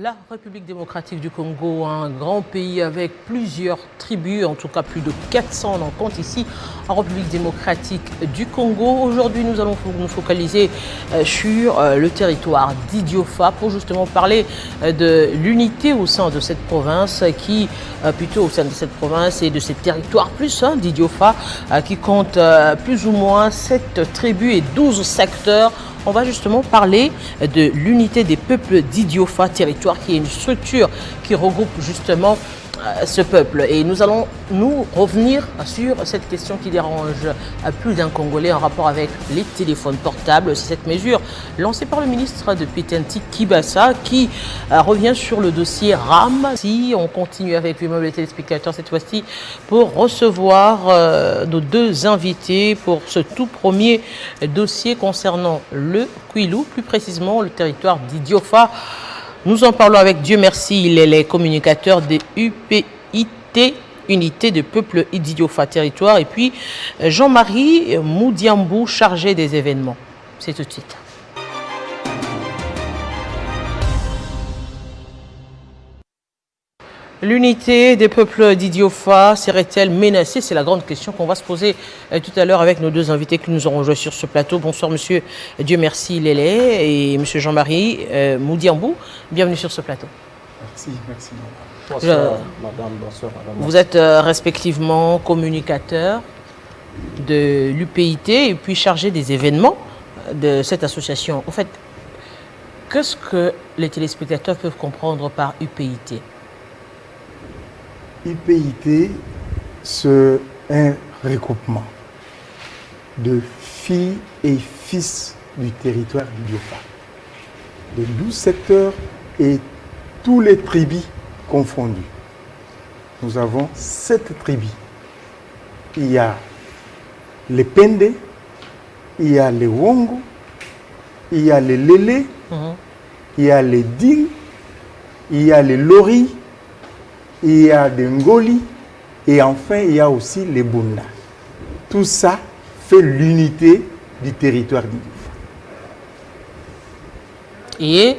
La République démocratique du Congo, un grand pays avec plusieurs tribus, en tout cas plus de 400, on en compte ici en République démocratique du Congo. Aujourd'hui, nous allons nous focaliser sur le territoire d'Idiofa pour justement parler de l'unité au sein de cette province plutôt au sein de cette province et de ces territoires plus d'Idiofa qui compte plus ou moins 7 tribus et 12 secteurs. On va justement parler de l'unité des peuples d'Idiofa, territoire qui est une structure qui regroupe justement ce peuple. Et nous allons nous revenir sur cette question qui dérange plus d'un Congolais en rapport avec les téléphones portables. C'est cette mesure lancée par le ministre de Pétenti Kibasa qui revient sur le dossier RAM. Si on continue avec lui-même les téléspectateurs cette fois-ci pour recevoir nos deux invités pour ce tout premier dossier concernant le Kwilu, plus précisément le territoire d'Idiofa. Nous en parlons avec Dieu merci, il est le communicateur des UPIT, Unité de Peuple d'Idiofa Territoire, et puis Jean-Marie Moudiambou, chargé des événements. C'est tout de suite. L'unité des peuples d'Idiofa serait-elle menacée? C'est la grande question qu'on va se poser tout à l'heure avec nos deux invités qui nous auront rejoints sur ce plateau. Bonsoir monsieur Dieu merci Lélé et monsieur Jean-Marie Moudiambou. Bienvenue sur ce plateau. Merci madame. Bonsoir madame. Vous êtes respectivement communicateur de l'UPIT et puis chargé des événements de cette association. En fait, qu'est-ce que les téléspectateurs peuvent comprendre par UPIT? UPIT, c'est un regroupement de filles et fils du territoire d'Idiofa, de 12 secteurs et tous les tribus confondus. Nous avons 7 tribus. Il y a les Pende, il y a les Wongo, il y a les Lélé, il y a les Ding, il y a les Lori, il y a des Ngoli et enfin il y a aussi les Bunda. Tout ça fait l'unité du territoire d'Idiofa. Et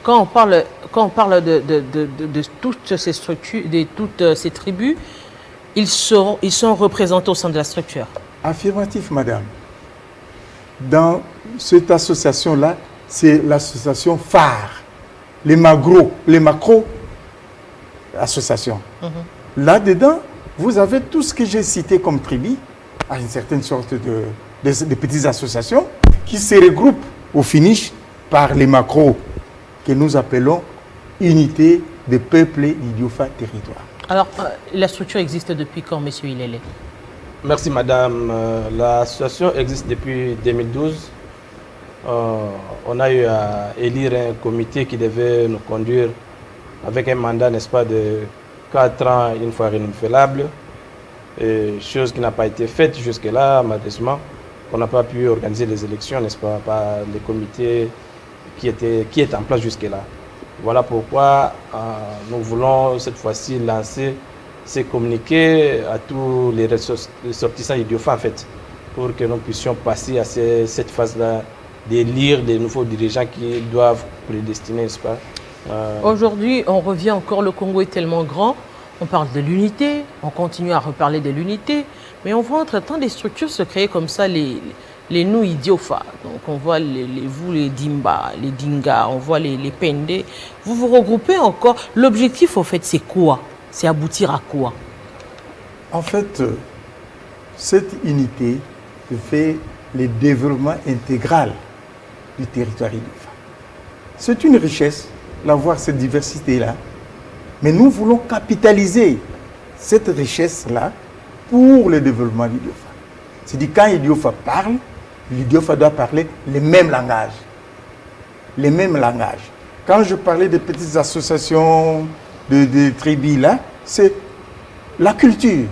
quand on parle de toutes ces structures, de toutes ces tribus, ils sont représentés au sein de la structure. Affirmatif, madame. Dans cette association-là, c'est l'association phare, les macro associations. Là-dedans, vous avez tout ce que j'ai cité comme tribu, à une certaine sorte de petites associations qui se regroupent au finish par les macros que nous appelons Unité des peuples d'Idiofa Territoire. Alors, la structure existe depuis quand, monsieur Ilele? Merci madame. L'association existe depuis 2012. On a eu à élire un comité qui devait nous conduire avec un mandat, n'est-ce pas, de 4 ans, une fois renouvelable, chose qui n'a pas été faite jusque-là, malheureusement. On n'a pas pu organiser les élections, n'est-ce pas, par les comités qui est en place jusque-là. Voilà pourquoi nous voulons cette fois-ci lancer ces communiqués à tous les ressortissants idiophas, en fait, pour que nous puissions passer à cette phase-là, d'élire des nouveaux dirigeants qui doivent prédestiner, n'est-ce pas. Aujourd'hui, on revient encore, le Congo est tellement grand, on parle de l'unité, on continue à reparler de l'unité, mais on voit entre-temps des structures se créer comme ça, les nous Idiofa. Donc on voit vous les Dimba, les Dinga, on voit les Pende. Vous vous regroupez encore. L'objectif, au fait, c'est quoi? C'est aboutir à quoi? En fait, cette unité fait le développement intégral du territoire Idiofa. C'est une richesse, d'avoir cette diversité-là. Mais nous voulons capitaliser cette richesse-là pour le développement d'Idiofa. C'est-à-dire quand Idiofa parle, l'Idiofa doit parler les mêmes langages. Les mêmes langages. Quand je parlais de petites associations, de tribus là, c'est la culture.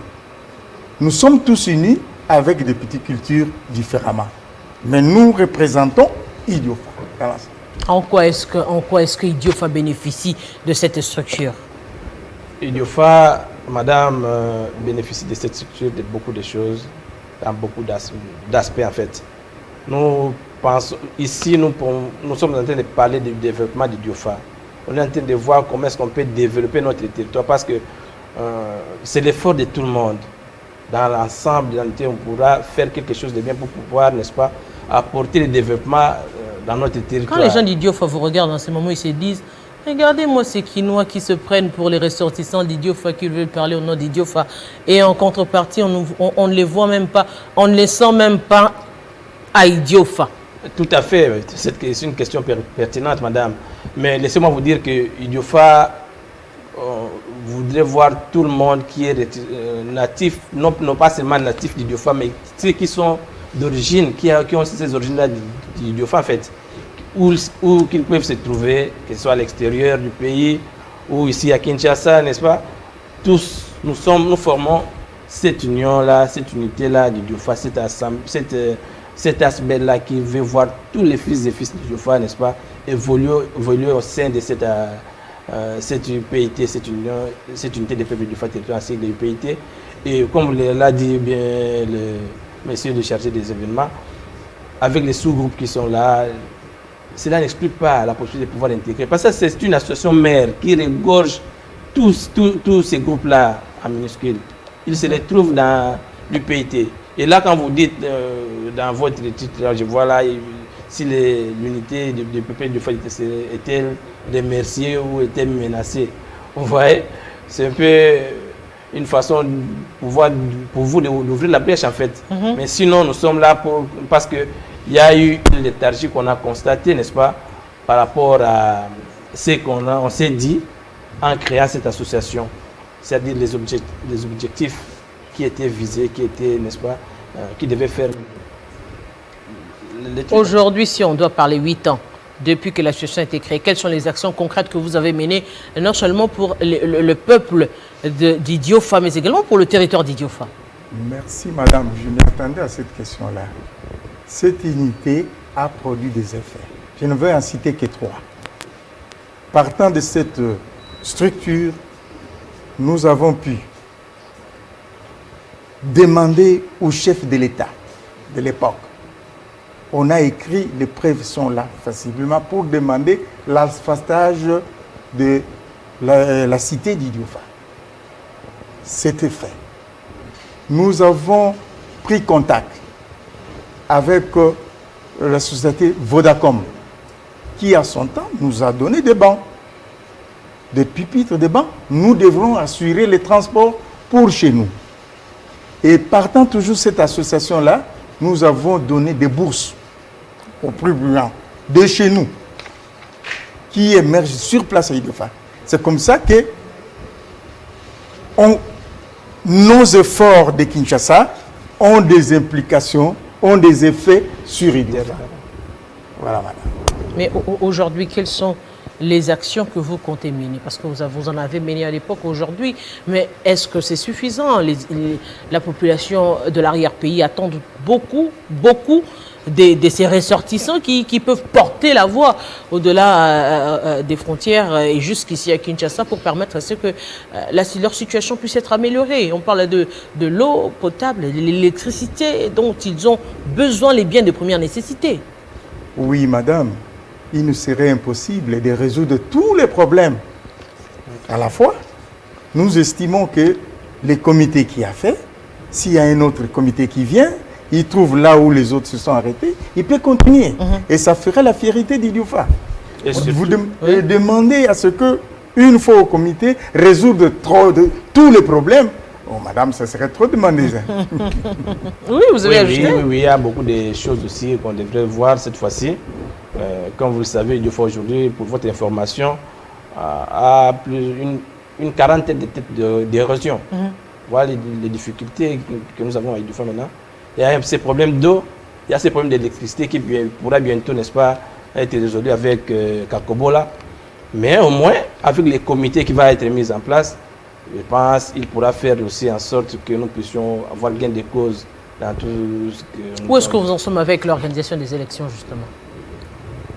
Nous sommes tous unis avec des petites cultures différemment. Mais nous représentons Idiofa. En quoi est-ce que Idiofa bénéficie de cette structure? Idiofa, madame, bénéficie de cette structure de beaucoup de choses, dans beaucoup d'aspects en fait. Nous pensons, ici, nous sommes en train de parler du développement d'Idiofa. on est en train de voir comment est-ce qu'on peut développer notre territoire parce que c'est l'effort de tout le monde. Dans l'ensemble de l'unité, on pourra faire quelque chose de bien pour pouvoir, n'est-ce pas, apporter le développement dans notre territoire. Quand les gens d'Idiofa vous regardent en ce moment, ils se disent regardez-moi ces Quinois qui se prennent pour les ressortissants d'Idiofa, qui veulent parler au nom d'Idiofa. Et en contrepartie, on ne les voit même pas, on ne les sent même pas à Idiofa. Tout à fait, c'est une question pertinente, madame. Mais laissez-moi vous dire que Idiofa voudrait voir tout le monde qui est natif, non pas seulement natif d'Idiofa, mais ceux qui sont d'origine, qui ont ces origines-là d'Idiofa, en fait, où qu'ils peuvent se trouver, que ce soit à l'extérieur du pays ou ici à Kinshasa, n'est-ce pas? Tous, nous formons cette union-là, cette unité-là d'Idiofa, cet aspect-là qui veut voir tous les fils et fils d'Idiofa, n'est-ce pas, évoluer au sein de cette UPIT, cette unité des peuples d'Idiofa, territoire ainsi que de l'UPIT. Et comme l'a dit bien le monsieur de chargé des événements, avec les sous-groupes qui sont là, cela n'explique pas la possibilité de pouvoir intégrer. Parce que c'est une association mère qui regorge tous ces groupes-là en minuscule. Ils se retrouvent dans l'UPIT. Et là, quand vous dites dans votre titre, je vois là, si l'unité du peuple de Falité est-elle remerciée ou est-elle menacée, vous voyez, c'est un peu une façon pour vous d'ouvrir la brèche en fait. Mais sinon, nous sommes là parce qu'il y a eu une léthargie qu'on a constatée, n'est-ce pas, par rapport à ce on s'est dit en créant cette association, c'est-à-dire les objectifs qui étaient visés, qui étaient, n'est-ce pas, qui devaient faire l'étude. Aujourd'hui, si on doit parler 8 ans, depuis que l'association a été créée, quelles sont les actions concrètes que vous avez menées, non seulement pour le peuple d'Idiofa, mais également pour le territoire d'Idiofa? Merci madame, je m'attendais à cette question-là. Cette unité a produit des effets. Je ne veux en citer que 3. Partant de cette structure, nous avons pu demander au chef de l'État de l'époque. On a écrit, les preuves sont là facilement, pour demander l'asphaltage de la cité d'Idiofa. C'était fait. Nous avons pris contact avec la société Vodacom, qui à son temps nous a donné des bancs, des pupitres, des bancs. Nous devrons assurer les transports pour chez nous. Et partant toujours de cette association-là, nous avons donné des bourses aux plus brillants de chez nous, qui émergent sur place à Idiofa. C'est comme ça que nos efforts de Kinshasa ont des implications, ont des effets sur Idiofa. Voilà, madame. Mais aujourd'hui, quelles sont les actions que vous comptez mener? Parce que vous en avez mené à l'époque, aujourd'hui. Mais est-ce que c'est suffisant? La population de l'arrière-pays attend beaucoup de ces ressortissants qui peuvent porter la voix au-delà des frontières et jusqu'ici à Kinshasa pour permettre à ce que leur situation puisse être améliorée. On parle de l'eau potable, de l'électricité dont ils ont besoin, les biens de première nécessité. Oui, madame. Il nous serait impossible de résoudre tous les problèmes à la fois. Nous estimons que le comité qui a fait, s'il y a un autre comité qui vient, il trouve là où les autres se sont arrêtés, il peut continuer. Et ça ferait la fierté d'Idiofa. Vous demandez à ce que, une fois au comité, résoudre tous les problèmes. Oh, madame, ça serait trop demandé. Oui, vous avez ajouté. Oui, il y a beaucoup de choses aussi qu'on devrait voir cette fois-ci. Comme vous le savez, Idiofa aujourd'hui, pour votre information, a une quarantaine de têtes d'érosion. Voilà les difficultés que nous avons à Idiofa maintenant. Il y a ces problèmes d'eau, il y a ces problèmes d'électricité qui pourra bientôt, n'est-ce pas, être résolus avec Kakobola. Mais au moins, avec les comités qui vont être mis en place, je pense qu'il pourra faire aussi en sorte que nous puissions avoir gain de cause dans tout ce que nous... Où est-ce que vous en sommes avec l'organisation des élections, justement?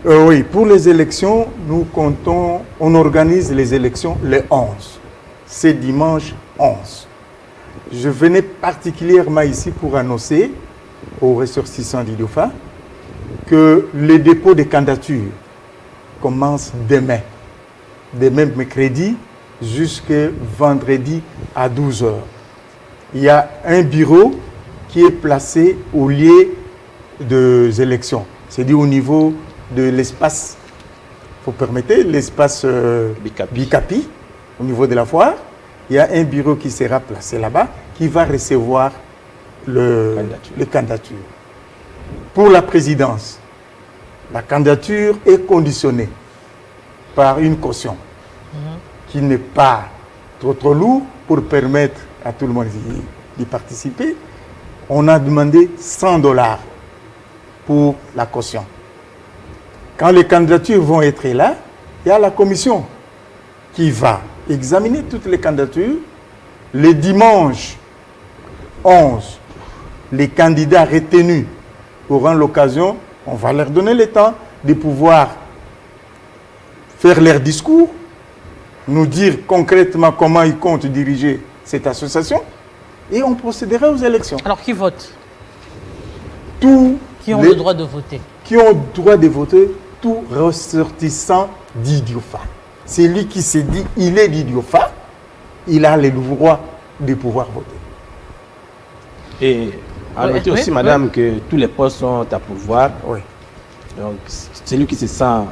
Oui, pour les élections, nous comptons, on organise les élections le 11. C'est dimanche 11. Je venais particulièrement ici pour annoncer aux ressortissants d'Idiofa que le dépôt des candidatures commence demain. demain mercredi jusqu'à vendredi à 12 heures. Il y a un bureau qui est placé au lieu des élections, c'est-à-dire au niveau de l'espace, vous permettez, l'espace Bikapi, au niveau de la foire. Il y a un bureau qui sera placé là-bas, qui va recevoir les candidatures. Pour la présidence, la candidature est conditionnée par une caution qui n'est pas trop lourd pour permettre à tout le monde d'y participer. On a demandé $100 pour la caution. Quand les candidatures vont être là, il y a la commission qui va examiner toutes les candidatures. Le dimanche 11, les candidats retenus auront l'occasion, on va leur donner le temps de pouvoir faire leur discours, nous dire concrètement comment ils comptent diriger cette association et on procédera aux élections. Alors qui vote? Tous qui ont le droit de voter. Qui ont le droit de voter, tout ressortissant d'Idiofa. C'est lui qui s'est dit, il est d'Idiofa, il a le droit de pouvoir voter. Et à noter aussi, madame, que tous les postes sont à pourvoir. Oui. Donc, celui qui se sent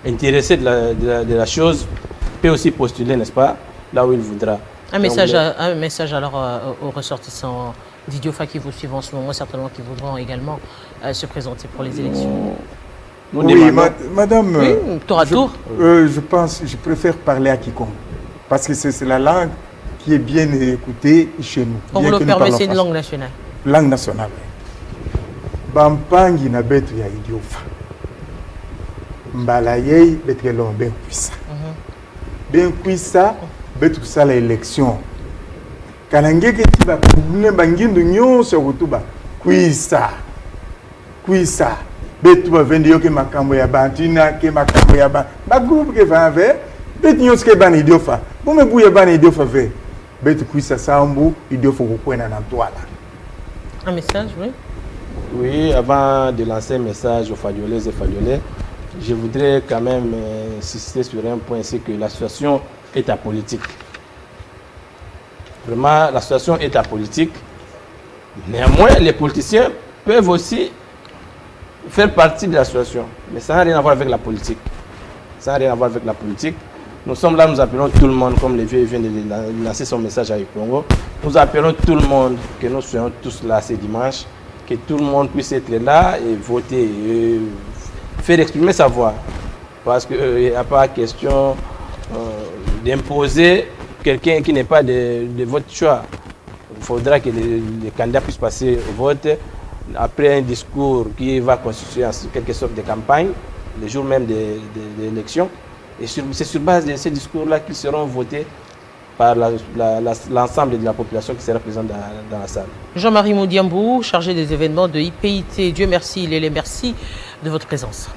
intéressé de la chose peut aussi postuler, n'est-ce pas, là où il voudra. Un message alors aux ressortissants d'Idiofa qui vous suivent en ce moment, certainement qui voudront également se présenter pour les élections. Oui, madame, oui, tour à tour. Je préfère parler à quiconque, parce que c'est la langue qui est bien écoutée chez nous. On vous le permet, c'est une langue nationale. Langue nationale. Bampangi na betu ya Idiofa. Mbalayei betu ya lombe kuisa. Ben kuisa betu sala élection. Kanangeke tiba kubule bangindu nyonso kutuba kuisa. Kuisa. Betu ba vendi yoke makambo ya bantina ke makambo ya ba groupe ke va ver betu nyonso ke ban Idiofa. Bome buye ban Idiofa ve. Betu kuisa sambu Idiofa kukwena na toala. Un message, oui. Oui, avant de lancer un message aux Fadiolaises et Fadiolais, je voudrais quand même insister sur un point, c'est que la situation est apolitique. Vraiment, la situation est apolitique. Néanmoins, les politiciens peuvent aussi faire partie de la situation, mais ça n'a rien à voir avec la politique. Ça n'a rien à voir avec la politique. Nous sommes là, nous appelons tout le monde, comme le vieux vient de lancer son message à Congo. Nous appelons tout le monde que nous soyons tous là ce dimanche, que tout le monde puisse être là et voter, et faire exprimer sa voix. Parce qu'il n'y a pas question d'imposer quelqu'un qui n'est pas de votre choix. Il faudra que les candidats puissent passer au vote après un discours qui va constituer en quelque sorte de campagne, le jour même de l'élection. Et c'est sur base de ces discours-là qu'ils seront votés par l'ensemble de la population qui sera présente dans la salle. Jean-Marie Moudiambou, chargé des événements de IPIT. Dieu merci, Lélé, merci de votre présence.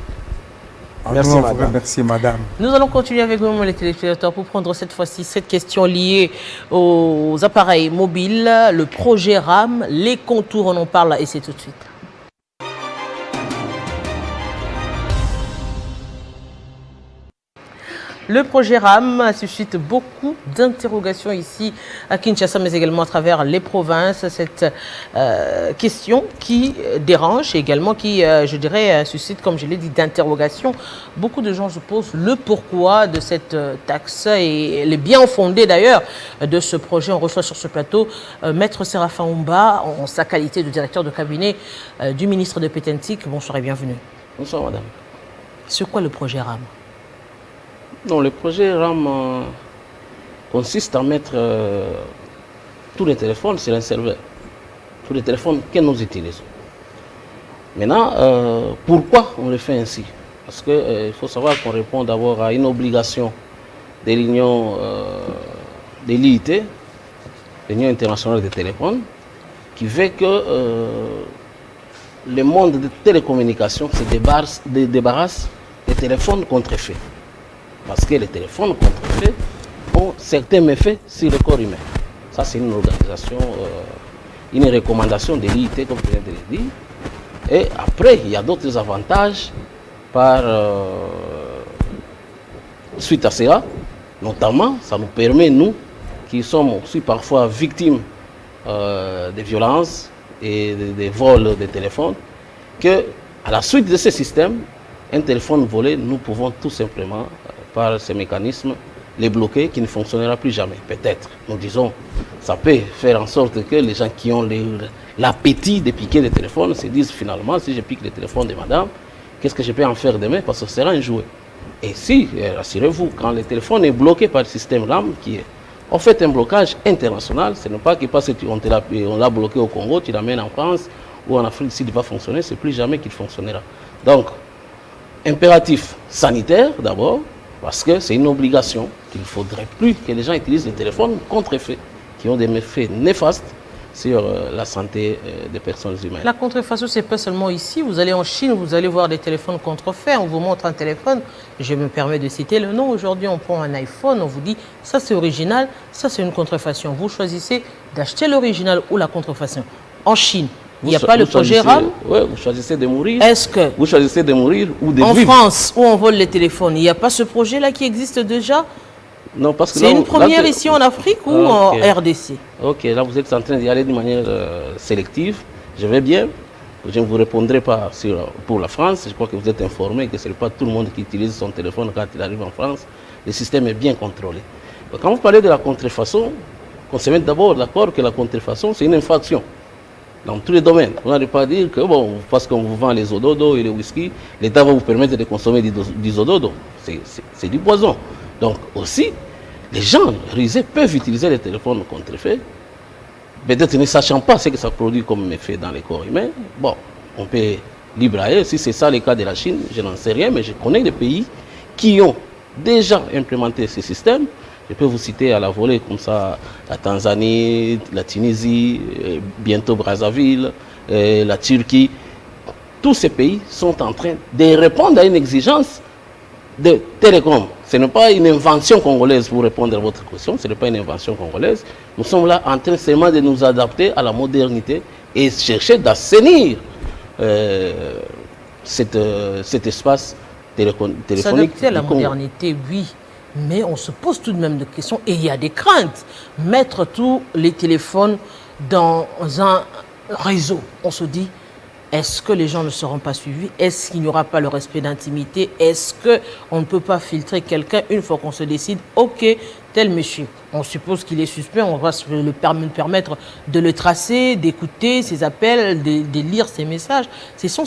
Merci, madame. Merci, madame. Nous allons continuer avec vous, les téléspectateurs, pour prendre cette fois-ci cette question liée aux appareils mobiles, le projet RAM, les contours, on en parle et c'est tout de suite. Le projet RAM suscite beaucoup d'interrogations ici à Kinshasa, mais également à travers les provinces. Cette question qui dérange et également qui, je dirais, suscite, comme je l'ai dit, d'interrogations. Beaucoup de gens se posent le pourquoi de cette taxe et les bien fondés d'ailleurs de ce projet. On reçoit sur ce plateau Maître Séraphin Oumba en sa qualité de directeur de cabinet du ministre de Pétentique. Bonsoir et bienvenue. Bonsoir madame. C'est quoi le projet RAM ? Non, le projet RAM consiste à mettre tous les téléphones sur un serveur, tous les téléphones que nous utilisons. Maintenant, pourquoi on le fait ainsi? Parce qu'il faut savoir qu'on répond d'abord à une obligation de l'Union de l'IIT, l'Union internationale des téléphones, qui veut que le monde des télécommunications se débarrasse des téléphones contrefaits. Parce que les téléphones contrefaits ont certains méfaits sur le corps humain. Ça, c'est une organisation, une recommandation de l'IIT, comme je viens de le dire. Et après, il y a d'autres avantages suite à cela, notamment, ça nous permet, nous, qui sommes aussi parfois victimes des violences et des vols de téléphones, que à la suite de ce système, un téléphone volé, nous pouvons tout simplement, par ces mécanismes, les bloquer, qui ne fonctionnera plus jamais. Peut-être, nous disons, ça peut faire en sorte que les gens qui ont l'appétit de piquer les téléphones se disent finalement, si je pique le téléphone de madame, qu'est-ce que je peux en faire demain? Parce que ce sera un jouet. Et si, rassurez-vous, quand le téléphone est bloqué par le système RAM, qui est en fait un blocage international, ce n'est pas que parce qu'on l'a bloqué au Congo, tu l'amènes en France ou en Afrique, s'il va fonctionner, c'est plus jamais qu'il fonctionnera. Donc, impératif sanitaire d'abord, parce que c'est une obligation qu'il ne faudrait plus que les gens utilisent les téléphones contre-effets, qui ont des méfaits néfastes sur la santé des personnes humaines. La contrefaçon, c'est pas seulement ici. Vous allez en Chine, vous allez voir des téléphones contrefaits. On vous montre un téléphone. Je me permets de citer le nom. Aujourd'hui, on prend un iPhone. On vous dit, ça c'est original, ça c'est une contrefaçon. Vous choisissez d'acheter l'original ou la contrefaçon. En Chine, il n'y a pas le projet RAM. Oui, vous choisissez de mourir. Est-ce que vous choisissez de mourir ou de en vivre. France, où on vole les téléphones, il n'y a pas ce projet-là qui existe déjà? Non, parce que c'est une première ici en Afrique ou en RDC? Ok, là vous êtes en train d'y aller de manière sélective. Je vais bien. Je ne vous répondrai pas pour la France. Je crois que vous êtes informé que ce n'est pas tout le monde qui utilise son téléphone quand il arrive en France. Le système est bien contrôlé. Donc, quand vous parlez de la contrefaçon, on se met d'abord d'accord que la contrefaçon, c'est une infraction dans tous les domaines. On n'arrive pas à dire que, bon, parce qu'on vous vend les ododo et les whisky, l'État va vous permettre de consommer des ododo. C'est du poison. Donc, aussi, les gens rusés peuvent utiliser les téléphones contrefaits, peut-être ne sachant pas ce que ça produit comme effet dans les corps humains. Bon, on peut libre à eux. Si c'est ça le cas de la Chine, je n'en sais rien, mais je connais des pays qui ont déjà implémenté ce système. Je peux vous citer à la volée comme ça la Tanzanie, la Tunisie, bientôt Brazzaville, la Turquie. Tous ces pays sont en train de répondre à une exigence de télécom. Ce n'est pas une invention congolaise pour répondre à votre question, ce n'est pas une invention congolaise. Nous sommes là en train seulement de nous adapter à la modernité et chercher d'assainir cet espace téléphonique. S'adapter à la modernité, oui. Mais on se pose tout de même des questions et il y a des craintes. Mettre tous les téléphones dans un réseau, on se dit, est-ce que les gens ne seront pas suivis? Est-ce qu'il n'y aura pas le respect d'intimité? Est-ce qu'on ne peut pas filtrer quelqu'un une fois qu'on se décide, ok, tel monsieur, on suppose qu'il est suspect, on va se le permettre de le tracer, d'écouter ses appels, de lire ses messages. Ce sont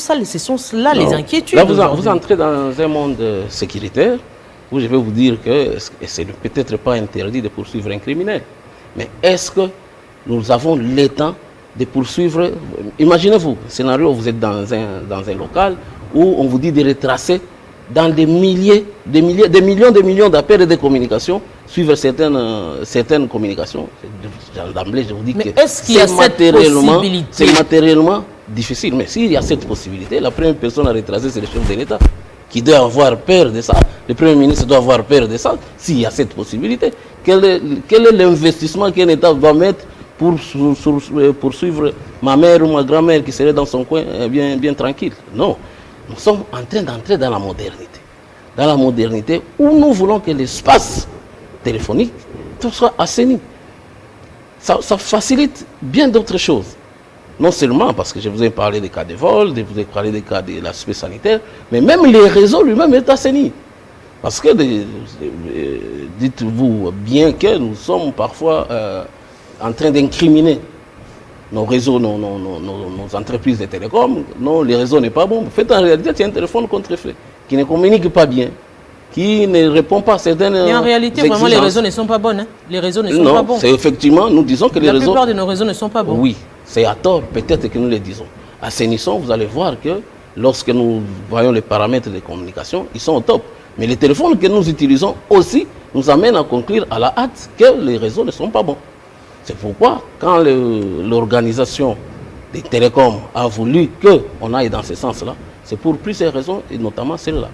là les inquiétudes. Là, vous entrez dans un monde sécuritaire où je vais vous dire que ce n'est peut-être pas interdit de poursuivre un criminel. Mais est-ce que nous avons le temps de poursuivre? Imaginez-vous, scénario, vous êtes dans un local où on vous dit de retracer dans des millions d'appels et de communications, suivre certaines communications. D'emblée, je vous dis que c'est matériellement difficile. Mais s'il y a cette possibilité, la première personne à retracer, c'est le chef de l'État, qui doit avoir peur de ça. Le Premier ministre doit avoir peur de ça. S'il y a cette possibilité, quel est l'investissement qu'un État doit mettre pour suivre ma mère ou ma grand-mère qui serait dans son coin bien tranquille? Non. Nous sommes en train d'entrer dans la modernité. Dans la modernité où nous voulons que l'espace téléphonique tout soit assaini. Ça facilite bien d'autres choses. Non seulement parce que je vous ai parlé des cas de vol, je vous ai parlé des cas de l'aspect sanitaire, mais même les réseaux lui-même est assaini. Parce que, dites-vous bien que nous sommes parfois en train d'incriminer nos réseaux, nos entreprises de télécom. Non, les réseaux n'est pas bon. En fait, en réalité, c'est un téléphone contrefait, qui ne communique pas bien, qui ne répond pas à certaines Mais en réalité, exigences. Vraiment, les réseaux ne sont pas bons. Hein. Les réseaux ne sont pas bons. Non, c'est effectivement, nous disons que les réseaux... La plupart de nos réseaux ne sont pas bons. Oui, c'est à tort, peut-être que nous le disons. Assainissons, vous allez voir que lorsque nous voyons les paramètres de communication, ils sont au top. Mais les téléphones que nous utilisons aussi nous amènent à conclure à la hâte que les réseaux ne sont pas bons. C'est pourquoi, quand l'organisation des télécoms a voulu qu'on aille dans ce sens-là, c'est pour plusieurs raisons, et notamment celle-là.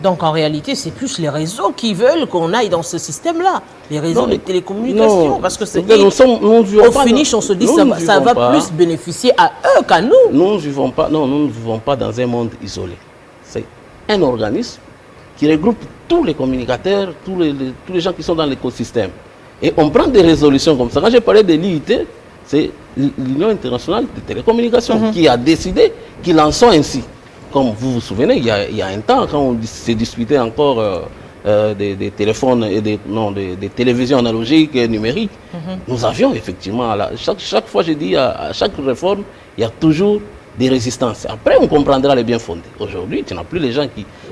Donc en réalité, c'est plus les réseaux qui veulent qu'on aille dans ce système-là. Les réseaux de télécommunications. Non, parce que c'est au finish, on se dit que ça va plus bénéficier à eux qu'à nous. Nous ne vivons pas dans un monde isolé. C'est un organisme qui regroupe tous les communicateurs, tous les gens qui sont dans l'écosystème. Et on prend des résolutions comme ça. Quand j'ai parlé de l'IIT, c'est l'Union internationale des télécommunications qui a décidé qu'il en soit ainsi. Comme vous vous souvenez, il y a un temps, quand on s'est disputé encore des téléphones et des télévisions analogiques et numériques, nous avions effectivement, chaque fois je dis, à chaque réforme, il y a toujours des résistances. Après, on comprendra les bien fondés. Aujourd'hui, tu n'as plus les gens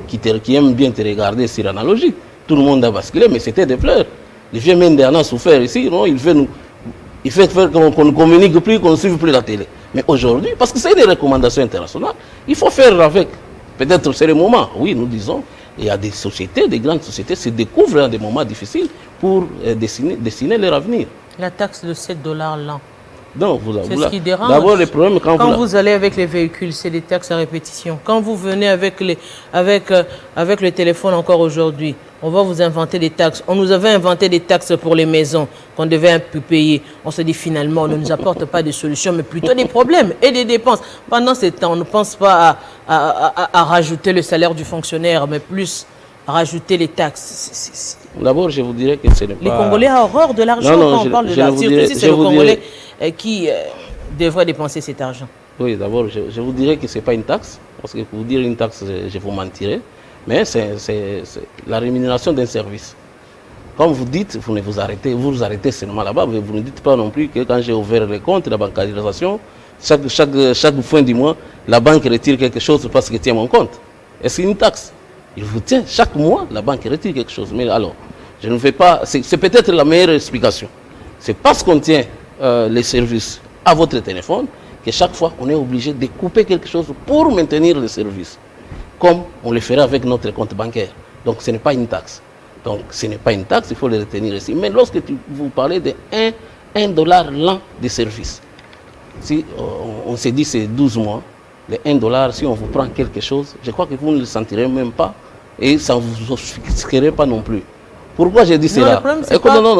qui aiment bien te regarder sur l'analogique. Tout le monde a basculé, mais c'était des fleurs. Le vieux Mende en a souffert ici, non, il fait faire qu'on ne communique plus, qu'on ne suive plus la télé. Mais aujourd'hui, parce que c'est des recommandations internationales, il faut faire avec. Peut-être c'est le moment. Oui, nous disons, il y a des sociétés, des grandes sociétés se découvrent dans des moments difficiles pour dessiner leur avenir. La taxe de $7 l'an. Non, c'est ce qui dérange. D'abord, le problème, quand vous allez avec les véhicules, c'est des taxes à répétition. Quand vous venez avec le téléphone encore aujourd'hui, on va vous inventer des taxes. On nous avait inventé des taxes pour les maisons qu'on devait un peu payer. On se dit finalement, on ne nous apporte pas de solutions, mais plutôt des problèmes et des dépenses. Pendant ce temps, on ne pense pas à rajouter le salaire du fonctionnaire, mais plus à rajouter les taxes. D'abord, je vous dirais que ce n'est pas... Les Congolais ont horreur de l'argent quand on parle de l'argent. Surtout si c'est le Congolais qui devrait dépenser cet argent. Oui, d'abord, je vous dirais que ce n'est pas une taxe, parce que pour vous dire une taxe, je vous mentirais, mais c'est la rémunération d'un service. Comme vous dites, vous arrêtez seulement là-bas, mais vous ne dites pas non plus que quand j'ai ouvert les comptes, la bancarisation, chaque fin du mois, la banque retire quelque chose parce qu'elle tient mon compte. Est-ce que c'est une taxe? Il vous tient chaque mois, la banque retire quelque chose. Mais alors, je ne fais pas, c'est peut-être la meilleure explication. C'est parce qu'on tient les services à votre téléphone que chaque fois, on est obligé de couper quelque chose pour maintenir le service, comme on le ferait avec notre compte bancaire. Donc, ce n'est pas une taxe. Donc, ce n'est pas une taxe, il faut le retenir ici. Mais lorsque vous parlez de $1 l'an de service, si on s'est dit c'est 12 mois, les $1, si on vous prend quelque chose, je crois que vous ne le sentirez même pas et ça ne vous offusquerait pas non plus. Pourquoi j'ai dit cela? Écoutez-moi,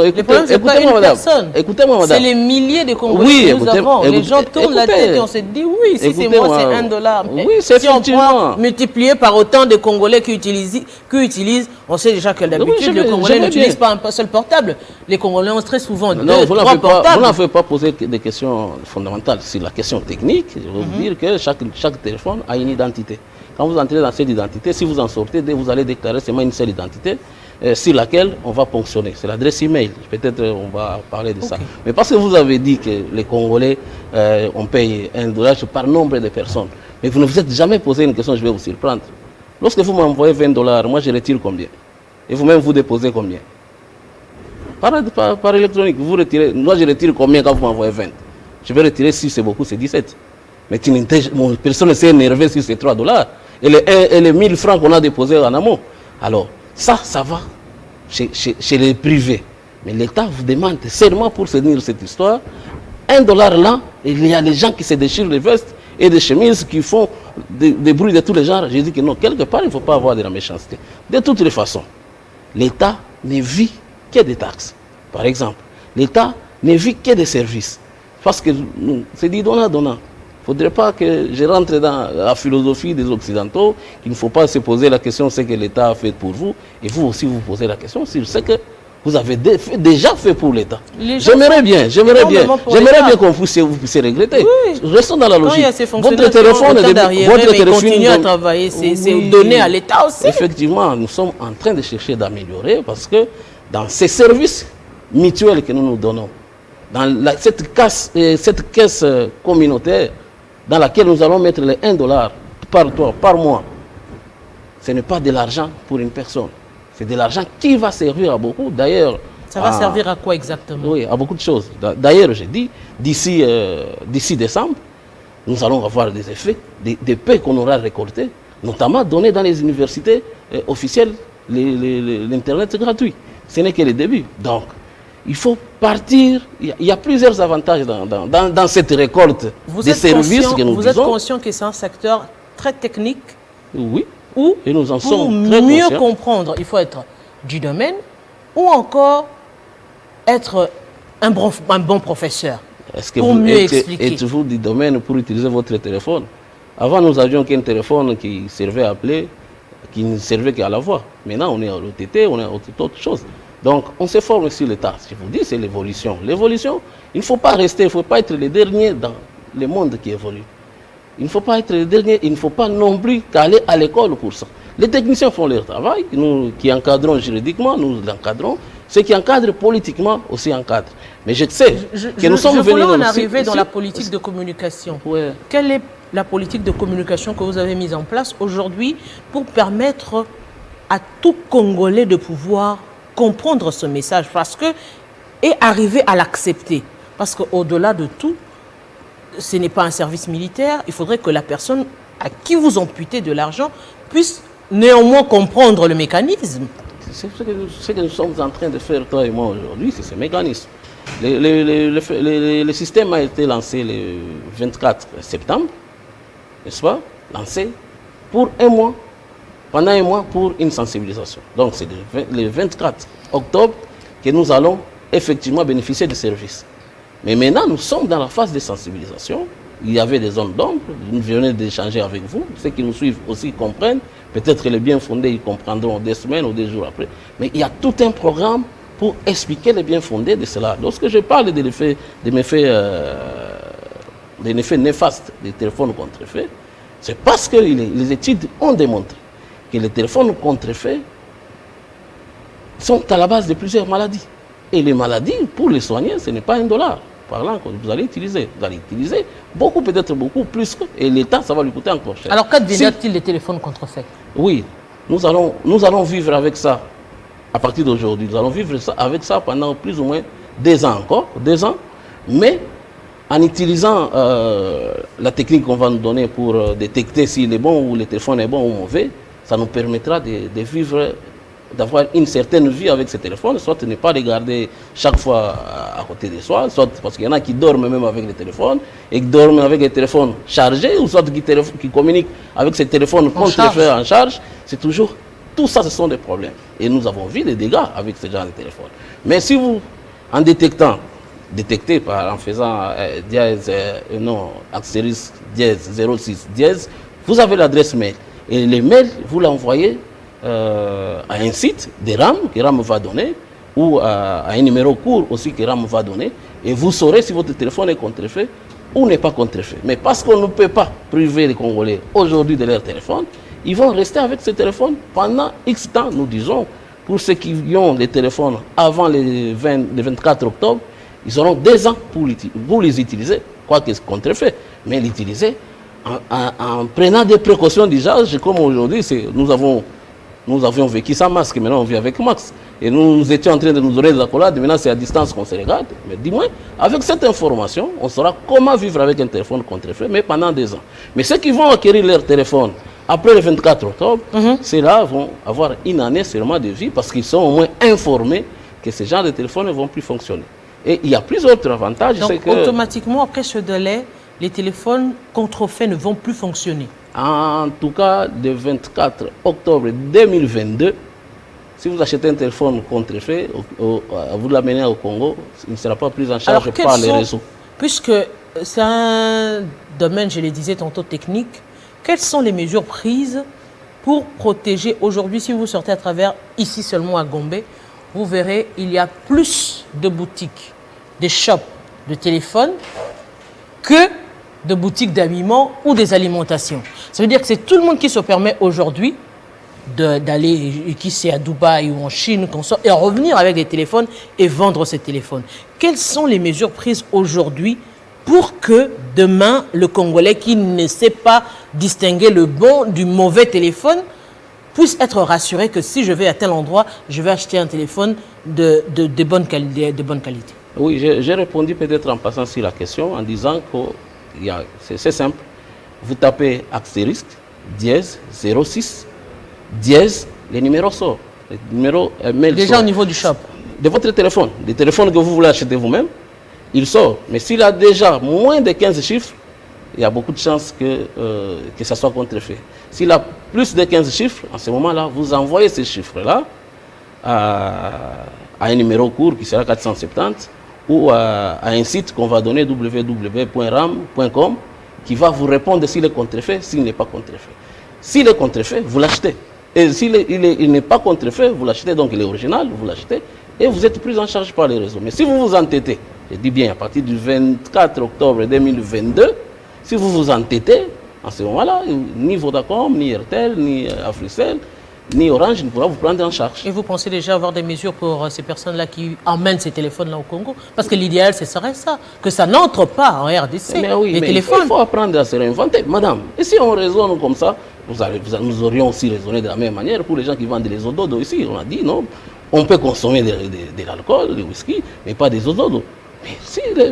madame. Écoutez-moi, madame. C'est les milliers de Congolais que nous avons. Les gens tournent la tête et on se dit oui, si c'est moi, c'est $1. Mais oui, c'est si on prend multiplié par autant de Congolais qui utilisent, on sait déjà que d'habitude, les Congolais n'utilisent pas un seul portable. Les Congolais ont très souvent deux, trois portables. Vous n'avez pas posé des questions fondamentales. Sur la question technique, je vais vous dire que chaque téléphone a une identité. Quand vous entrez dans cette identité, si vous en sortez, vous allez déclarer seulement une seule identité sur laquelle on va ponctionner. C'est l'adresse email. Peut-être on va parler de ça. Mais parce que vous avez dit que les Congolais, on paye $1 par nombre de personnes. Mais vous ne vous êtes jamais posé une question, je vais vous surprendre. Lorsque vous m'envoyez $20, moi je retire combien? Et vous-même vous déposez combien? Par électronique, vous retirez. Moi je retire combien quand vous m'envoyez 20? Je vais retirer si c'est beaucoup, c'est 17. Mais personne ne s'est énervé sur ces $3. Et les 1000 francs qu'on a déposés en amont. Alors, ça va chez les privés. Mais l'État vous demande seulement pour soutenir cette histoire, $1 là, il y a des gens qui se déchirent les vestes et des chemises qui font des bruits de tous les genres. J'ai dit que non, quelque part, il ne faut pas avoir de la méchanceté. De toutes les façons, l'État ne vit que des taxes. Par exemple, l'État ne vit que des services. Parce que c'est dit donnant. Il ne faudrait pas que je rentre dans la philosophie des Occidentaux, qu'il ne faut pas se poser la question ce que l'État a fait pour vous, et vous aussi vous posez la question sur ce que vous avez déjà fait pour l'État. J'aimerais bien qu'on puisse regretter. Oui. Restons dans la logique. Votre téléphone continue à travailler, c'est donné à l'État aussi. Effectivement, nous sommes en train de chercher d'améliorer parce que dans ces services mutuels que nous nous donnons, dans cette caisse communautaire, dans laquelle nous allons mettre les $1 par mois, ce n'est pas de l'argent pour une personne. C'est de l'argent qui va servir à beaucoup. D'ailleurs, ça va servir à quoi exactement? Oui, à beaucoup de choses. D'ailleurs, j'ai dit, d'ici décembre, nous allons avoir des effets, des paix qu'on aura récoltés, notamment donnés dans les universités officielles, l'Internet gratuit. Ce n'est que le début. Donc, il faut partir. Il y a plusieurs avantages dans cette récolte des services que nous disons. Vous êtes conscient que c'est un secteur très technique? Oui. Et nous en sommes très conscients. Pour mieux comprendre, il faut être du domaine ou encore être un bon professeur. Est-ce que vous êtes-vous du domaine pour utiliser votre téléphone? Avant, nous avions qu'un téléphone qui servait à appeler qui ne servait qu'à la voix. Maintenant, on est à l'OTT, on est à autre chose. Donc, on se forme sur le tas. Je vous dis, c'est l'évolution. L'évolution, il ne faut pas rester, il ne faut pas être les derniers dans le monde qui évolue. Il ne faut pas être les derniers, il ne faut pas non plus qu'aller à l'école pour ça. Les techniciens font leur travail, nous qui encadrons juridiquement, nous l'encadrons. Ceux qui encadrent politiquement aussi encadrent. Mais je sais que nous sommes venus... en arriver dans la politique de communication. Ouais. Quelle est la politique de communication que vous avez mise en place aujourd'hui pour permettre à tout Congolais de pouvoir comprendre ce message et arriver à l'accepter? Parce qu'au-delà de tout, ce n'est pas un service militaire. Il faudrait que la personne à qui vous amputez de l'argent puisse néanmoins comprendre le mécanisme. C'est ce que nous sommes en train de faire, toi et moi, aujourd'hui, c'est ce mécanisme. Le système a été lancé le 24 septembre, n'est-ce pas? Lancé pour un mois, pendant un mois, pour une sensibilisation. Donc, c'est le 24 octobre que nous allons effectivement bénéficier du service. Mais maintenant, nous sommes dans la phase de sensibilisation. Il y avait des zones d'ombre, nous venons d'échanger avec vous. Ceux qui nous suivent aussi comprennent. Peut-être les bien fondés, ils comprendront des semaines ou des jours après. Mais il y a tout un programme pour expliquer les bien fondés de cela. Lorsque je parle des effets néfastes des téléphones contrefaits, c'est parce que les études ont démontré que les téléphones contrefaits sont à la base de plusieurs maladies. Et les maladies, pour les soigner, ce n'est pas $1. Parlant que vous allez utiliser. Vous allez utiliser beaucoup, peut-être beaucoup plus. Et l'État, ça va lui coûter encore cher. Alors, qu'adviendra-t-il des téléphones contrefaits? Oui, nous allons vivre avec ça à partir d'aujourd'hui. Nous allons vivre avec ça pendant plus ou moins 2 ans encore. 2 ans. Mais en utilisant la technique qu'on va nous donner pour détecter s'il est bon ou le téléphone est bon ou mauvais, ça nous permettra de vivre, d'avoir une certaine vie avec ce téléphone, soit ne pas les garder chaque fois à côté de soi, soit parce qu'il y en a qui dorment même avec le téléphone, et qui dorment avec les téléphones chargés, ou soit qui communiquent avec ces téléphones contrefaits en charge. C'est toujours, tout ça, ce sont des problèmes. Et nous avons vu des dégâts avec ce genre de téléphone. Mais si vous, en détectez en faisant astérisque dièse 06 dièse, vous avez l'adresse mail. Et les mails, vous l'envoyez à un site de RAM que RAM va donner, ou à un numéro court aussi que RAM va donner, et vous saurez si votre téléphone est contrefait ou n'est pas contrefait. Mais parce qu'on ne peut pas priver les Congolais aujourd'hui de leur téléphone, ils vont rester avec ce téléphone pendant X temps, nous disons. Pour ceux qui ont les téléphones avant le 24 octobre, ils auront 2 ans pour les utiliser, quoique c'est contrefait, mais l'utiliser en prenant des précautions d'usage, comme aujourd'hui, nous avions vécu sans masque, maintenant on vit avec masque. Et nous étions en train de nous donner des accolades, maintenant c'est à distance qu'on se regarde. Mais dis-moi, avec cette information, on saura comment vivre avec un téléphone contrefait, mais pendant 2 ans. Mais ceux qui vont acquérir leur téléphone après le 24 octobre, ceux-là vont avoir une année seulement de vie parce qu'ils sont au moins informés que ces genres de téléphones ne vont plus fonctionner. Et il y a plusieurs autres avantages. Donc automatiquement, après ce délai, les téléphones contrefaits ne vont plus fonctionner. En tout cas, le 24 octobre 2022, si vous achetez un téléphone contrefait, vous l'amenez au Congo, il ne sera pas pris en charge par les réseaux. Puisque c'est un domaine, je le disais tantôt, technique, quelles sont les mesures prises pour protéger aujourd'hui, si vous sortez à travers, ici seulement à Gombe, vous verrez, il y a plus de boutiques, des shops de téléphones que de boutiques d'habillement ou des alimentations. Ça veut dire que c'est tout le monde qui se permet aujourd'hui d'aller, qui c'est à Dubaï ou en Chine, et revenir avec des téléphones et vendre ces téléphones. Quelles sont les mesures prises aujourd'hui pour que demain, le Congolais qui ne sait pas distinguer le bon du mauvais téléphone puisse être rassuré que si je vais à tel endroit, je vais acheter un téléphone de bonne qualité? Oui, j'ai répondu peut-être en passant sur la question en disant que c'est simple. Vous tapez astérisque, dièse, 06, dièse, les numéros sortent. Les numéros mail déjà sort. Au niveau du shop? De votre téléphone, des téléphones que vous voulez acheter vous-même, il sort. Mais s'il a déjà moins de 15 chiffres, il y a beaucoup de chances que ça soit contrefait. S'il a plus de 15 chiffres, en ce moment-là, vous envoyez ces chiffres-là à un numéro court qui sera 470 ou à un site qu'on va donner www.ram.com qui va vous répondre s'il est contrefait, s'il n'est pas contrefait. S'il est contrefait, vous l'achetez. Et s'il il n'est pas contrefait, vous l'achetez, donc il est original, vous l'achetez, et vous êtes pris en charge par les réseaux. Mais si vous vous entêtez, je dis bien à partir du 24 octobre 2022, si vous vous entêtez, en ce moment-là, ni Vodacom, ni Airtel, ni Africell, ni Orange ne pourra vous prendre en charge. Et vous pensez déjà avoir des mesures pour ces personnes-là qui emmènent ces téléphones-là au Congo? Parce que l'idéal, ce serait ça, que ça n'entre pas en RDC, mais oui, les mais téléphones. Il faut apprendre à se réinventer. Madame, et si on raisonne comme ça, nous aurions aussi raisonné de la même manière pour les gens qui vendent les ododos ici. On a dit non, on peut consommer de l'alcool, du whisky, mais pas des ododos.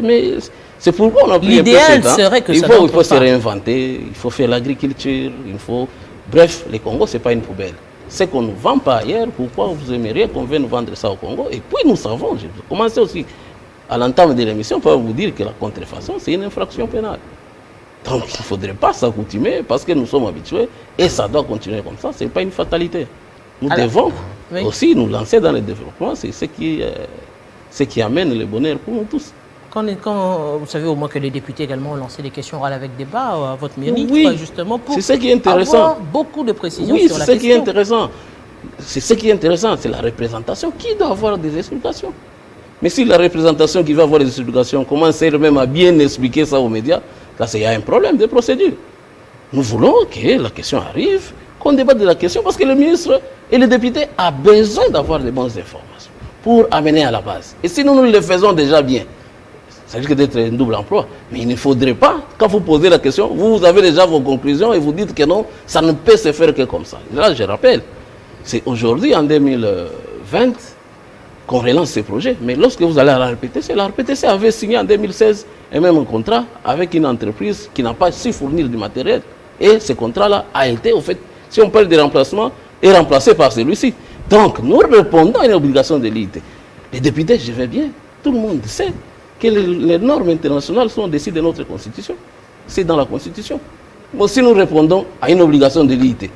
Mais c'est pourquoi on a pris un peu L'idéal ce temps. serait que il ça faut n'entre se pas. réinventer, il faut faire l'agriculture, il faut... Bref, le Congo, ce n'est pas une poubelle. Ce qu'on ne vend pas ailleurs, pourquoi vous aimeriez qu'on vienne vendre ça au Congo? Et puis nous savons, j'ai commencé aussi à l'entame de l'émission par vous dire que la contrefaçon, c'est une infraction pénale. Donc il ne faudrait pas s'accoutumer parce que nous sommes habitués et ça doit continuer comme ça, ce n'est pas une fatalité. Nous devons aussi nous lancer dans le développement, c'est ce qui amène le bonheur pour nous tous. Quand vous savez au moins que les députés également ont lancé des questions orales avec débat à votre mairie, Oui, justement pour c'est ce qui est intéressant. avoir beaucoup de précisions Oui, sur la c'est ce question. qui est intéressant. C'est ce qui est intéressant, c'est la représentation qui doit avoir des explications. Mais si la représentation qui va avoir des explications commence elle-même à bien expliquer ça aux médias, là, il y a un problème de procédure. Nous voulons que la question arrive, qu'on débatte de la question, parce que le ministre et le député ont besoin d'avoir de bonnes informations pour amener à la base. Et si nous le faisons déjà bien, ça risque d'être un double emploi. Mais il ne faudrait pas, quand vous posez la question, vous avez déjà vos conclusions et vous dites que non, ça ne peut se faire que comme ça. Là, je rappelle, c'est aujourd'hui, en 2020, qu'on relance ces projets. Mais lorsque vous allez à la RPTC avait signé en 2016 un même contrat avec une entreprise qui n'a pas su fournir du matériel. Et ce contrat-là a été, au fait, si on parle de remplacement, est remplacé par celui-ci. Donc, nous répondons à une obligation de l'IT. Les députés, je vais bien, tout le monde sait que les normes internationales sont décidées de notre Constitution. C'est dans la Constitution. Bon, si nous répondons à une obligation de l'IT,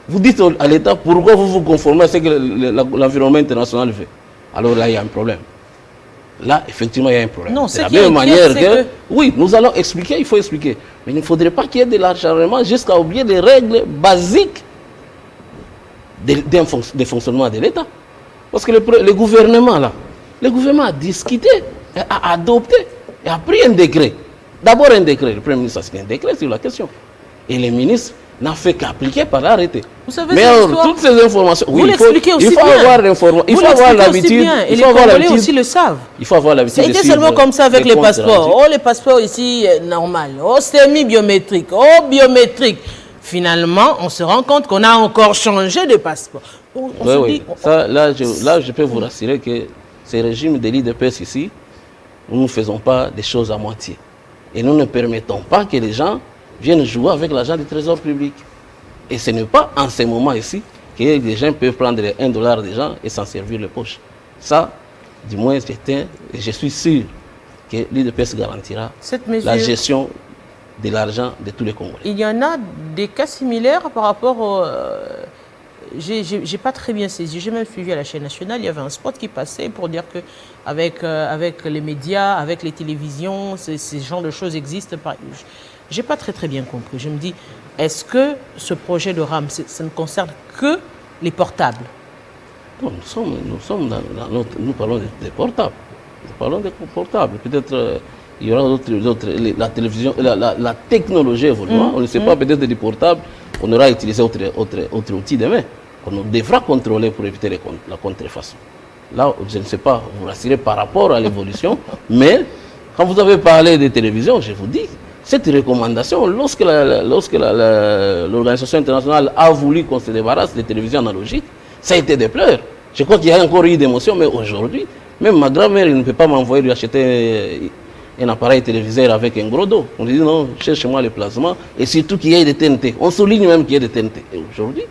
vous dites à l'État pourquoi vous vous conformez à ce que l'environnement international fait. Alors là, il y a un problème. Là, effectivement, il y a un problème. Non, c'est la même manière que... Oui, nous allons expliquer, il faut expliquer. Mais il ne faudrait pas qu'il y ait de l'acharnement jusqu'à oublier les règles basiques des fonctionnements de l'État. Parce que le gouvernement, là, le gouvernement a discuté, a adopté et a pris un décret. D'abord un décret, le Premier ministre a signé un décret sur la question. Et les ministres n'a fait qu'appliquer par l'arrêté. Vous savez, mais alors, toutes ces informations, vous l'expliquez aussi bien. Il faut avoir l'information, il faut avoir l'habitude. Et les Congolais aussi le savent. Il faut avoir l'habitude. C'était seulement comme ça avec les passeports. Oh, les passeports ici, normal. Oh, semi-biométrique. Oh, biométrique. Finalement, on se rend compte qu'on a encore changé de passeport. Oui. Ça, là, je peux vous rassurer que ces régimes de l'IDPS ici, nous ne faisons pas des choses à moitié. Et nous ne permettons pas que les gens viennent jouer avec l'argent du trésor public. Et ce n'est pas en ce moment ici que les gens peuvent prendre $1 des gens et s'en servir les poches. Ça, du moins, je suis sûr que l'IDPS garantira la gestion de l'argent de tous les Congolais. Il y en a des cas similaires par rapport au... J'ai pas très bien saisi. J'ai même suivi à la chaîne nationale, il y avait un spot qui passait pour dire que avec les médias, avec les télévisions, ces genres de choses existent. J'ai pas très bien compris. Je me dis, est-ce que ce projet de RAM, ça ne concerne que les portables? Non, nous parlons des portables. Nous parlons des portables. Peut-être il y aura d'autres. La télévision, la technologie évoluant. On ne sait pas, peut-être des portables, on aura utilisé autre outil demain. On devra contrôler pour éviter la contrefaçon. Là, je ne sais pas vous rassurer par rapport à l'évolution, mais quand vous avez parlé des télévisions, je vous dis, cette recommandation, lorsque l'Organisation internationale a voulu qu'on se débarrasse des télévisions analogiques, ça a été des pleurs. Je crois qu'il y a encore eu d'émotions, mais aujourd'hui, même ma grand-mère ne peut pas m'envoyer lui acheter un appareil téléviseur avec un gros dos. On lui dit non, cherche-moi les plasmas, et surtout qu'il y ait des TNT. On souligne même qu'il y ait des TNT. Et aujourd'hui,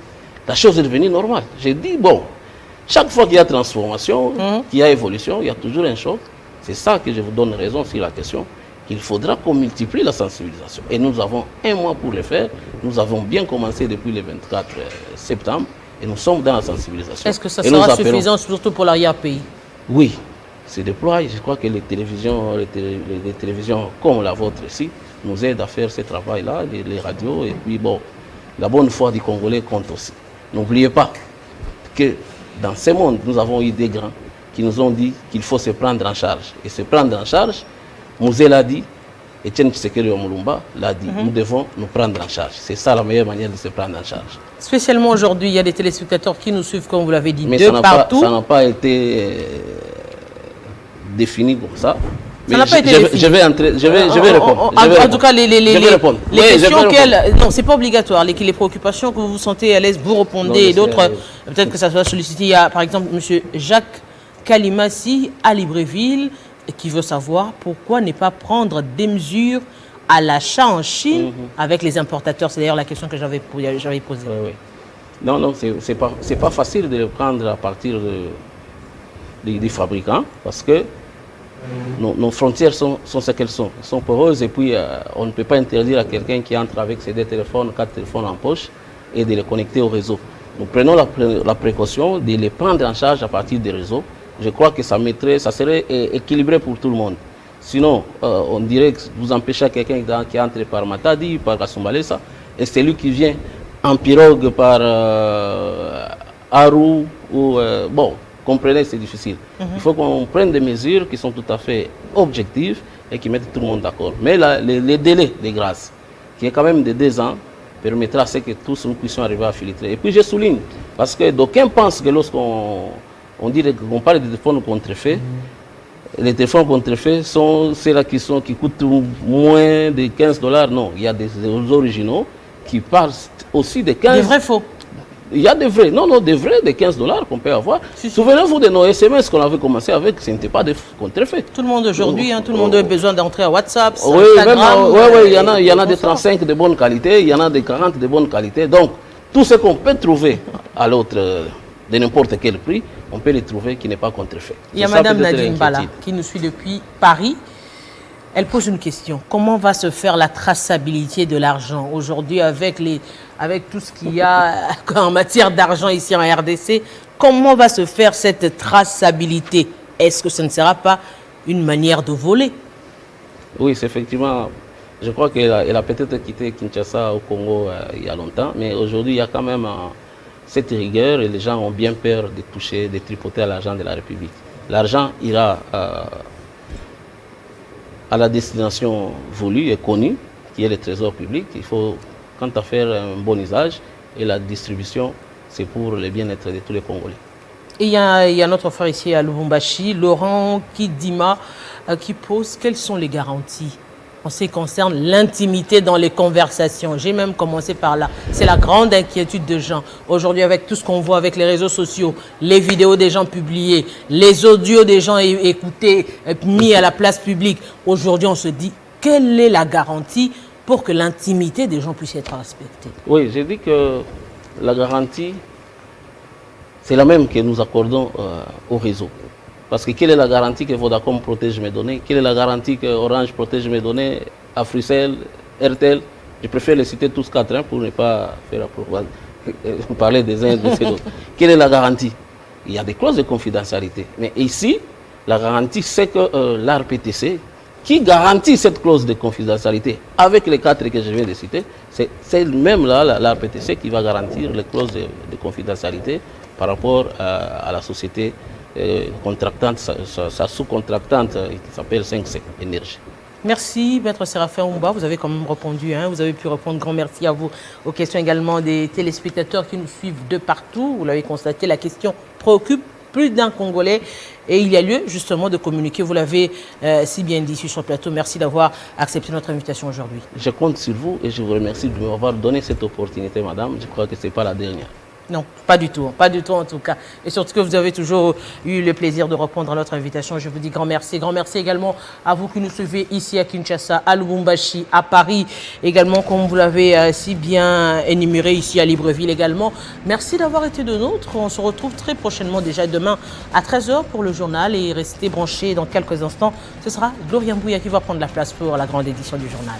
la chose est devenue normale. J'ai dit, bon, chaque fois qu'il y a transformation, qu'il y a évolution, il y a toujours un choc. C'est ça que je vous donne raison sur la question. Il faudra qu'on multiplie la sensibilisation. Et nous avons 1 mois pour le faire. Nous avons bien commencé depuis le 24 septembre et nous sommes dans la sensibilisation. Est-ce que ça sera suffisant, surtout pour l'arrière-pays? Oui, c'est déployé. Je crois que les télévisions comme la vôtre ici nous aident à faire ce travail-là, les radios. Et puis bon, la bonne foi du Congolais compte aussi. N'oubliez pas que dans ce monde, nous avons eu des grands qui nous ont dit qu'il faut se prendre en charge. Et se prendre en charge, Mouzé l'a dit, Etienne Tshisekedi Omulumba l'a dit, nous devons nous prendre en charge. C'est ça la meilleure manière de se prendre en charge. Spécialement aujourd'hui, il y a des téléspectateurs qui nous suivent, comme vous l'avez dit, mais de partout. Ça n'a pas été défini comme ça. Ça n'a pas été défini. Je vais répondre. En tout cas, les questions auxquelles... Non, c'est pas obligatoire. Les préoccupations que vous vous sentez à l'aise, vous répondez. Et d'autres, peut-être que ça soit sollicité. Il y a, par exemple, M. Jacques Kalimassi à Libreville, qui veut savoir pourquoi ne pas prendre des mesures à l'achat en Chine avec les importateurs. C'est d'ailleurs la question que j'avais posée. Oui. Non, c'est pas facile de le prendre à partir des fabricants parce que nos frontières sont ce qu'elles sont. Elles sont poreuses et puis on ne peut pas interdire à quelqu'un qui entre avec ses 2 téléphones, 4 téléphones en poche et de les connecter au réseau. Nous prenons la précaution de les prendre en charge à partir des réseaux. Je crois que ça serait équilibré pour tout le monde. Sinon, on dirait que vous empêchez quelqu'un qui entre par Matadi, par Kasumbalesa, et c'est lui qui vient en pirogue par Aru ou... bon, comprenez, c'est difficile. Il faut qu'on prenne des mesures qui sont tout à fait objectives et qui mettent tout le monde d'accord. Mais les délais de grâce, qui est quand même de 2 ans, permettra à ce que tous nous puissions arriver à filtrer. Et puis je souligne, parce que d'aucuns pensent que lorsqu'on parle de téléphones contrefaits, les téléphones contrefaits sont ceux-là qui coûtent moins de $15. Non, il y a des originaux qui parlent aussi de 15. Des vrais faux. Il y a des vrais, des vrais de $15 qu'on peut avoir. Souvenez-vous de nos SMS qu'on avait commencé avec, ce n'était pas des contrefaits. Tout le monde aujourd'hui, tout le monde a besoin d'entrer à WhatsApp, oui, Instagram. Oui, il y en a des 35 de bonne qualité, il y en a des 40 de bonne qualité. Donc, tout ce qu'on peut trouver à l'autre, de n'importe quel prix, on peut les trouver qui n'est pas contrefait. Il y a Mme Nadine Bala qui nous suit depuis Paris. Elle pose une question. Comment va se faire la traçabilité de l'argent aujourd'hui avec tout ce qu'il y a en matière d'argent ici en RDC? Comment va se faire cette traçabilité? Est-ce que ce ne sera pas une manière de voler? Oui, c'est effectivement. Je crois qu'elle a peut-être quitté Kinshasa au Congo il y a longtemps, mais aujourd'hui, il y a quand même cette rigueur et les gens ont bien peur de toucher, de tripoter à l'argent de la République. L'argent ira à la destination voulue et connue, qui est le trésor public. Il faut, quant à faire un bon usage, et la distribution, c'est pour le bien-être de tous les Congolais. Et il y a notre frère ici à Lubumbashi, Laurent Kidima, qui pose quelles sont les garanties en ce qui concerne l'intimité dans les conversations. J'ai même commencé par là. C'est la grande inquiétude des gens. Aujourd'hui, avec tout ce qu'on voit avec les réseaux sociaux, les vidéos des gens publiées, les audios des gens écoutés, mis à la place publique, aujourd'hui, on se dit, quelle est la garantie pour que l'intimité des gens puisse être respectée? Oui, j'ai dit que la garantie, c'est la même que nous accordons au réseau. Parce que quelle est la garantie que Vodacom protège mes données? Quelle est la garantie que Orange protège mes données? Africell, RTL? Je préfère les citer tous 4 pour ne pas faire la propagande, parler des uns et des autres. Quelle est la garantie? Il y a des clauses de confidentialité. Mais ici, la garantie, c'est que l'ARPTC, qui garantit cette clause de confidentialité avec les 4 que je viens de citer, c'est même là, l'ARPTC, qui va garantir les clauses de confidentialité par rapport à la société contractante, sa sous-contractante qui s'appelle 5C Énergie. Merci, Maître Séraphin Oumba. Vous avez quand même répondu. Vous avez pu répondre. Grand merci à vous. Aux questions également des téléspectateurs qui nous suivent de partout. Vous l'avez constaté, la question préoccupe plus d'un Congolais. Et il y a lieu justement de communiquer. Vous l'avez si bien dit sur le plateau. Merci d'avoir accepté notre invitation aujourd'hui. Je compte sur vous et je vous remercie de m'avoir donné cette opportunité, madame. Je crois que ce n'est pas la dernière. Non, pas du tout en tout cas. Et surtout que vous avez toujours eu le plaisir de répondre à notre invitation. Je vous dis grand merci. Grand merci également à vous qui nous suivez ici à Kinshasa, à Lubumbashi, à Paris. Également, comme vous l'avez si bien énuméré ici à Libreville également. Merci d'avoir été de nôtres. On se retrouve très prochainement, déjà demain à 13 h pour le journal. Et restez branchés dans quelques instants. Ce sera Gloria Mbouya qui va prendre la place pour la grande édition du journal.